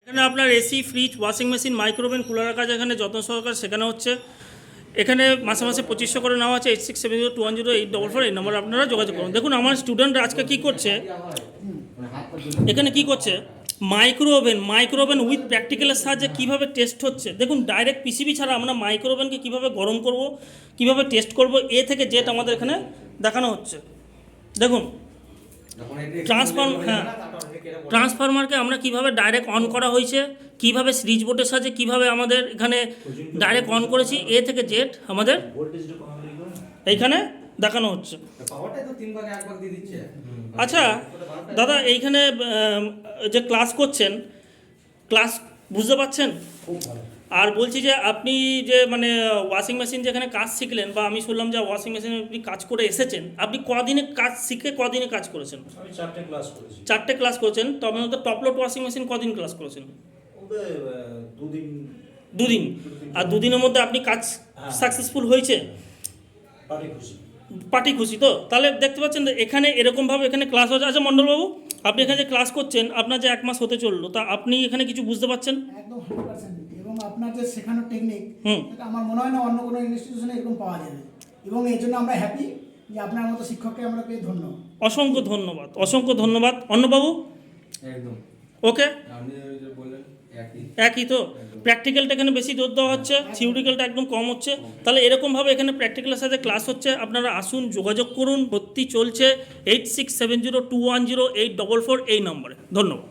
এখানে আপনার AC, fridge, washing machine, micro oven, কুলারের কাজ এখানে যত্ন সহকারে শেখানো হচ্ছে। এখানে মাসে মাসে 2500 করে নেওয়া আছে। 8670210844 এই নম্বরে আপনারা যোগাযোগ করুন। দেখুন আমার স্টুডেন্টরা আজকে কী করছে, এখানে কি করছে, মাইক্রোওভেন উইথ প্র্যাকটিক্যালের সাহায্যে কীভাবে টেস্ট হচ্ছে। দেখুন ডাইরেক্ট পিসিবি ছাড়া আমরা মাইক্রোওভেনকে কীভাবে গরম করব, কীভাবে টেস্ট করব, এ থেকে জেড আমাদের এখানে দেখানো হচ্ছে। দেখুন ট্রান্সফরমারকে আমরা কিভাবে ডাইরেক্ট অন করা হয়েছে, কিভাবে সুইচ বোর্ডের সাহায্যে কিভাবে আমাদের এখানে ডাইরেক্ট অন করেছি, এ থেকে জেড আমাদের এইখানে দেখানো হচ্ছে। আচ্ছা দাদা, এইখানে যে ক্লাস করছেন, ক্লাস বুঝতে পারছেন? আর বলছি যে আপনি যে মানে ওয়াশিং মেশিন যেখানে কাজ শিখলেন, বা আমি শুনলাম যে ওয়াশিং মেশিনে আপনি কাজ করে এসেছেন, আপনি কদিনে কাজ শিখে কদিনে কাজ করেছেন? আমি 4টে ক্লাস করেছি। 4টে ক্লাস করেছেন। তবে মধ্যে টপলোড ওয়াশিং মেশিন কদিন ক্লাস করেছেন? ওদের 2 দিন। 2 দিন। আর 2 দিনের মধ্যে আপনি কাজ সাকসেসফুল হয়েছে? পার্টি খুশি তো? তাহলে দেখতে পাচ্ছেন এখানে এরকমভাবে এখানে ক্লাস হচ্ছে। আচ্ছা মণ্ডলবাবু, আপনি এখানে যে ক্লাস করছেন, আপনার যে 1 মাস হতে চললো, তা আপনি এখানে কিছু বুঝতে পারছেন? একদম 100%। এবং আপনার যে শেখানোর টেকনিক, এটা আমার মনে হয় না অন্য কোনো ইনস্টিটিউশনে এরকম পাওয়া যাবে। এবং এর জন্য আমরা হ্যাপি যে আপনার মতো শিক্ষককে আমরা পেয়ে ধন্য। অসংখ্য ধন্যবাদ, অসংখ্য ধন্যবাদ। অন্নবাবু একদম ওকে, আপনি যে বললেন একই তো। প্র্যাকটিক্যালটা এখানে বেশি জোর দেওয়া হচ্ছে, থিওরিক্যালটা একদম কম হচ্ছে। তাহলে এরকমভাবে এখানে প্র্যাকটিক্যালের সাথে ক্লাস হচ্ছে। আপনারা আসুন, যোগাযোগ করুন, ভর্তি চলছে 8670210844 এই নম্বরে। ধন্যবাদ।